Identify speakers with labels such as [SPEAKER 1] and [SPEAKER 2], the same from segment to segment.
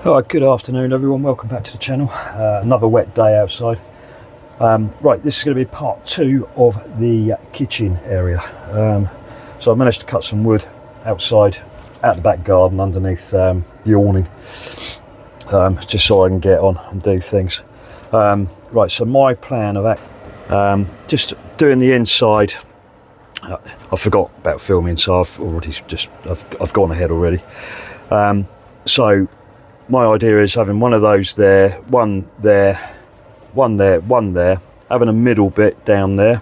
[SPEAKER 1] Alright, good afternoon everyone, welcome back to the channel. Another wet day outside. Right, this is going to be part 2 of the kitchen area. So I managed to cut some wood outside, out the back garden underneath the awning, just so I can get on and do things. Right, so my plan of just doing the inside, I forgot about filming, so I've gone ahead already. So my idea is having one of those there, one there, one there, one there, having a middle bit down there,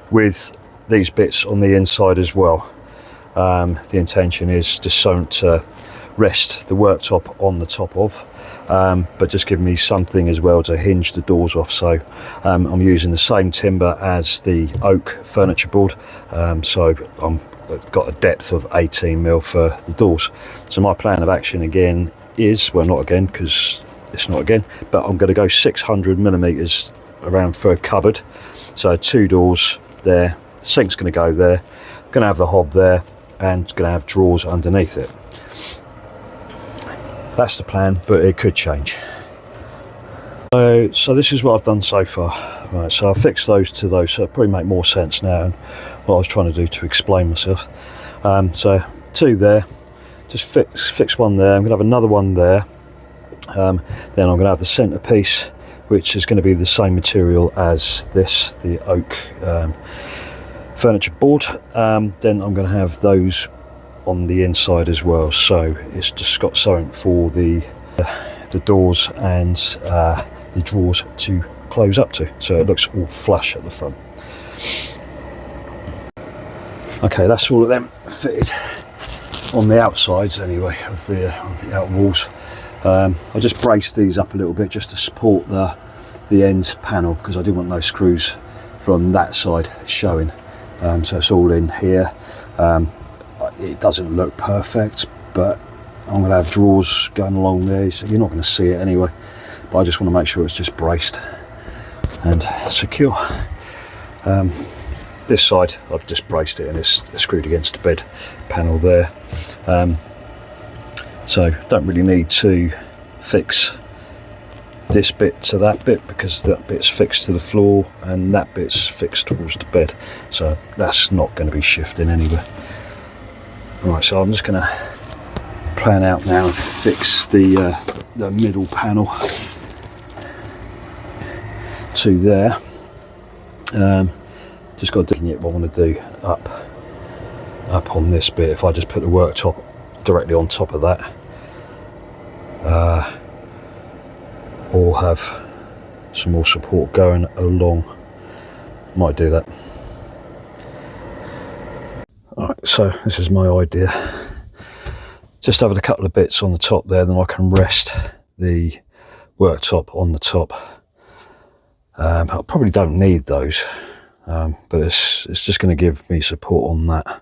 [SPEAKER 1] with these bits on the inside as well. The intention is just something to rest the worktop on the top of, but just give me something as well to hinge the doors off. So I'm using the same timber as the oak furniture board, so I've got a depth of 18mm for the doors. So my plan of action again is, well, not again because it's not again, but I'm going to go 600mm around for a cupboard. So 2 doors there, the sink's going to go there, going to have the hob there, and going to have drawers underneath it. That's the plan, but it could change. So this is what I've done so far. Right, so I'll fix those to those, so it'll probably make more sense now and what I was trying to do to explain myself. So 2 there, just fix one there. I'm going to have another one there. Then I'm going to have the centerpiece, which is going to be the same material as this, the oak furniture board. Then I'm going to have those on the inside as well, so it's just got something for the doors and the drawers to close up to, so it looks all flush at the front. Okay, that's all of them fitted on the outsides anyway of the outer walls. I just braced these up a little bit just to support the end panel, because I didn't want no screws from that side showing. So it's all in here. It doesn't look perfect, but I'm going to have drawers going along there, so you're not going to see it anyway, but I just want to make sure it's just braced and secure. This side I've just braced it and it's screwed against the bed panel there, so don't really need to fix this bit to that bit, because that bit's fixed to the floor and that bit's fixed towards the bed, so that's not going to be shifting anywhere. Right, so I'm just going to plan out now and fix the middle panel to there. Just got to think what I want to do up on this bit. If I just put the worktop directly on top of that, or have some more support going along, might do that. Alright, so this is my idea. Just having a couple of bits on the top there, then I can rest the worktop on the top. I probably don't need those, but it's just going to give me support on that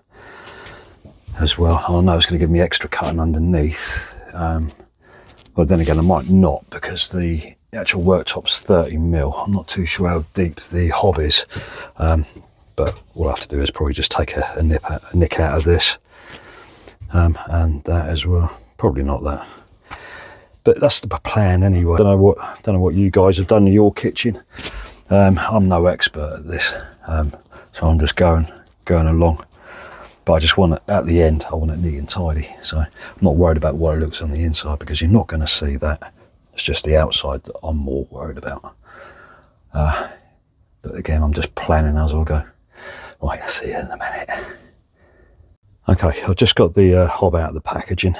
[SPEAKER 1] as well. I know it's going to give me extra cutting underneath, but then again I might not, because the actual worktop's 30mm. I'm not too sure how deep the hob is, but what I have to do is probably just take a nick out of this, and that as well. Probably not that, but that's the plan anyway. Don't know what you guys have done in your kitchen. I'm no expert at this, so I'm just going along. But I just want it at the end. I want it neat and tidy, so I'm not worried about what it looks on the inside, because you're not going to see that. It's just the outside that I'm more worried about. But again, I'm just planning as I go. Right, I'll see you in a minute. Okay, I've just got the hob out of the packaging.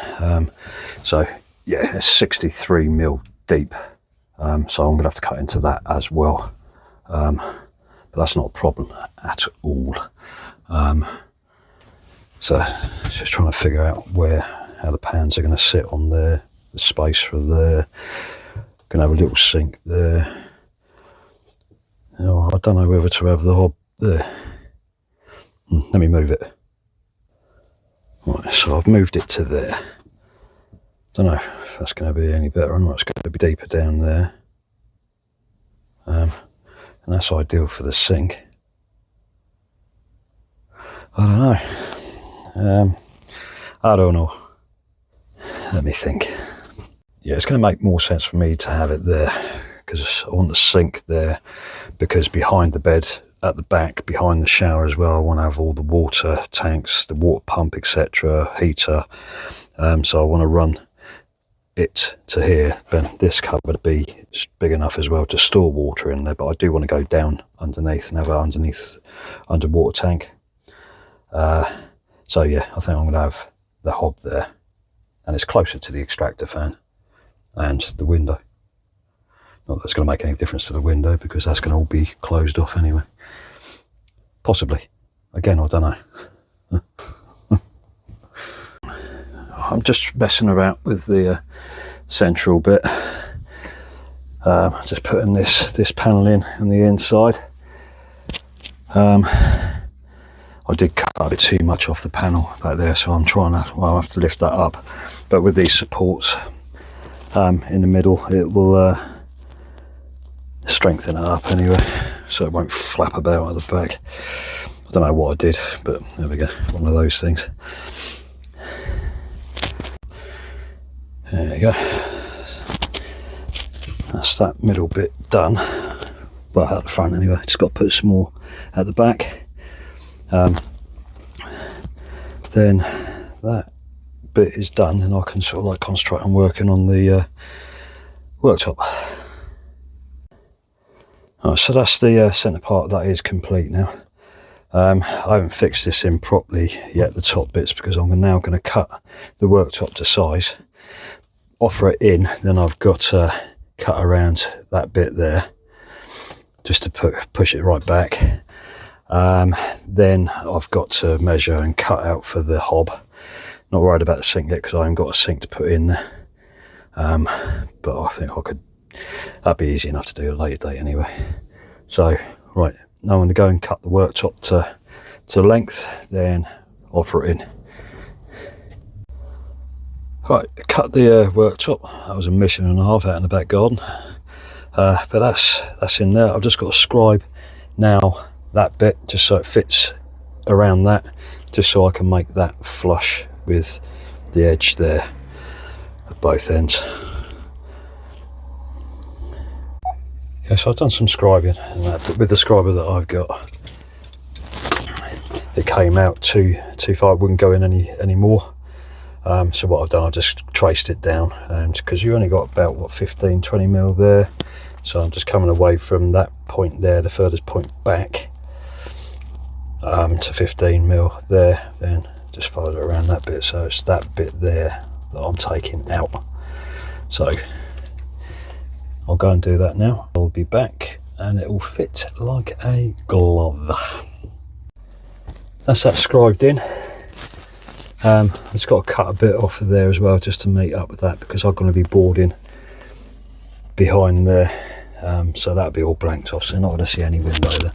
[SPEAKER 1] So yeah, it's 63mm deep. So I'm going to have to cut into that as well. But that's not a problem at all. So just trying to figure out how the pans are going to sit on there, the space for there. Going to have a little sink there. Oh, I don't know whether to have the hob there. Let me move it. Right, so I've moved it to there. Don't know if that's going to be any better or not. It's going to be deeper down there, and that's ideal for the sink. I don't know. I don't know. let me think. Yeah, it's going to make more sense for me to have it there, because I want the sink there, because behind the bed at the back, behind the shower as well, I want to have all the water tanks, the water pump, etc., heater. So I want to run it to here, but this cupboard would be big enough as well to store water in there, but I do want to go down underneath and have an underwater tank. So yeah, I think I'm going to have the hob there, and it's closer to the extractor fan and the window. Not that it's going to make any difference to the window, because that's going to all be closed off anyway. Possibly. Again, I don't know. I'm just messing about with the central bit. Just putting this panel in on the inside. I did cut a bit too much off the panel back there, so I'm trying to, well, I have to lift that up. But with these supports in the middle, it will strengthen it up anyway, so it won't flap about at the back. I don't know what I did, but there we go, one of those things. There you go. That's that middle bit done. Well, at the front anyway. Just got to put some more at the back. Then that bit is done, and I can sort of like concentrate on working on the worktop. Alright, so that's the centre part. That is complete now. I haven't fixed this in properly yet, the top bits, because I'm now going to cut the worktop to size, offer it in, then I've got to cut around that bit there just to push it right back. Then I've got to measure and cut out for the hob. Not worried about the sink yet, because I haven't got a sink to put in there. But I think I could, that'd be easy enough to do at a later date anyway. So right, now I'm going to go and cut the worktop to length, then offer it in. Right, cut the worktop. That was a mission and a half out in the back garden, but that's in there. I've just got to scribe now that bit just so it fits around that, just so I can make that flush with the edge there at both ends. Okay, so I've done some scribing, and that, but with the scriber that I've got, it came out too far. It wouldn't go in any more. So what I've done, I've just traced it down, because you only got about, what, 15-20 mil there. So I'm just coming away from that point there, the furthest point back, to 15 mil there, then just follow it around that bit. So it's that bit there that I'm taking out. So I'll go and do that now. I'll be back and it will fit like a glove. That's that scribed in. I've just got to cut a bit off of there as well, just to meet up with that, because I'm going to be boarding behind there. So that'll be all blanked off, so you're not going to see any window there.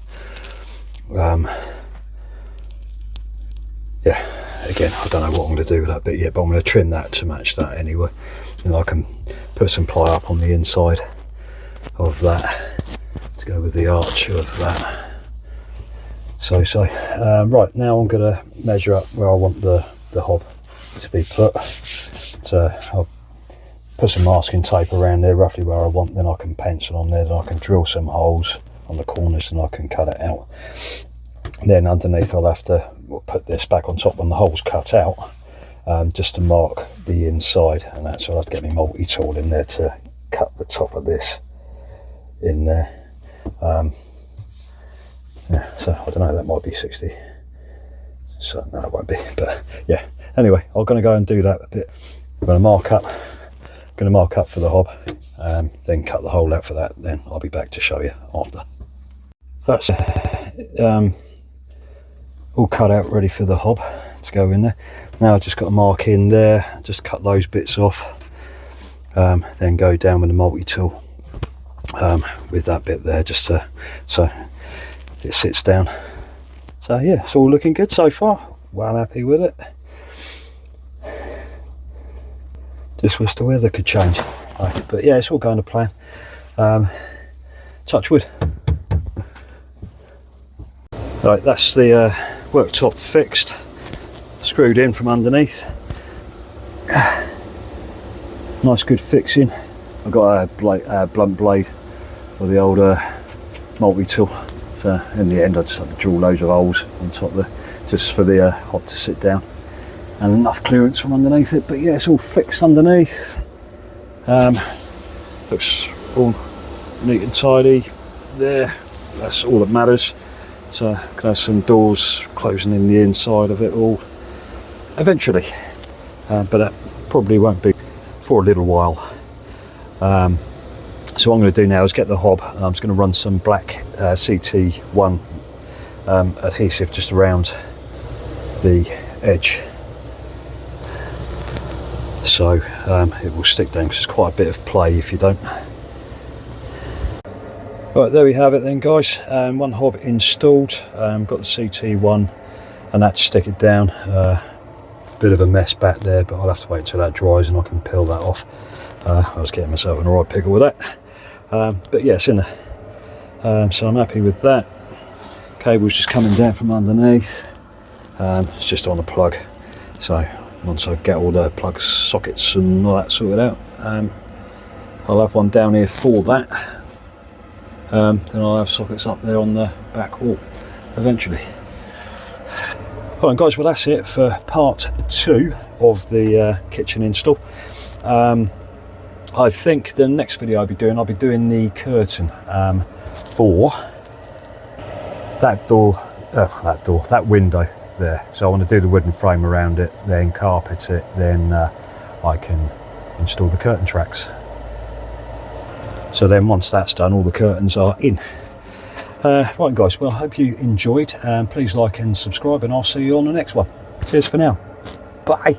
[SPEAKER 1] Yeah, again, I don't know what I'm going to do with that bit yet, but I'm going to trim that to match that anyway. And I can put some ply up on the inside of that to go with the arch of that. So right, now I'm going to measure up where I want the hob to be put. So I'll put some masking tape around there roughly where I want, then I can pencil on there, then I can drill some holes on the corners and I can cut it out. Then underneath I'll have to put this back on top when the hole's cut out, just to mark the inside and that. So I'll have to get my multi-tool in there to cut the top of this in there. Yeah, so I don't know, that might be 60, so no, it won't be, but yeah, anyway, I'm going to go and do that a bit. I'm going to mark up for the hob, then cut the hole out for that, then I'll be back to show you after. That's all cut out, ready for the hob to go in there. Now I've just got to mark in there, just cut those bits off, then go down with the multi-tool with that bit there, just to, so it sits down. So yeah, it's all looking good so far. Well happy with it. Just wish the weather could change, but yeah, it's all going to plan. Touch wood. Right, that's the worktop fixed, screwed in from underneath. Nice good fixing. I've got a blunt blade for the old multi-tool. So in the end I just had to drill loads of holes on top there, just for the hob to sit down, and enough clearance from underneath it. But yeah, it's all fixed underneath. Looks all neat and tidy there. That's all that matters. So I can have some doors closing in the inside of it all eventually, but that probably won't be for a little while. So what I'm going to do now is get the hob, and I'm just going to run some black CT1 adhesive just around the edge, so it will stick down, because there's quite a bit of play if you don't. Right, there we have it then, guys. One hob installed. Got the CT1 and that to stick it down. Bit of a mess back there, but I'll have to wait until that dries and I can peel that off. I was getting myself in a right pickle with that. But yeah, it's in there. So I'm happy with that. Cable's just coming down from underneath. It's just on a plug. So once I get all the plug sockets and all that sorted out, I'll have one down here for that. Then I'll have sockets up there on the back wall eventually. Alright guys, well that's it for part 2 of the kitchen install. I think the next video I'll be doing the curtain for that window there. So I want to do the wooden frame around it, then carpet it, then I can install the curtain tracks. So then once that's done, all the curtains are in. Right guys, well I hope you enjoyed. Please like and subscribe, and I'll see you on the next one. Cheers for now. Bye.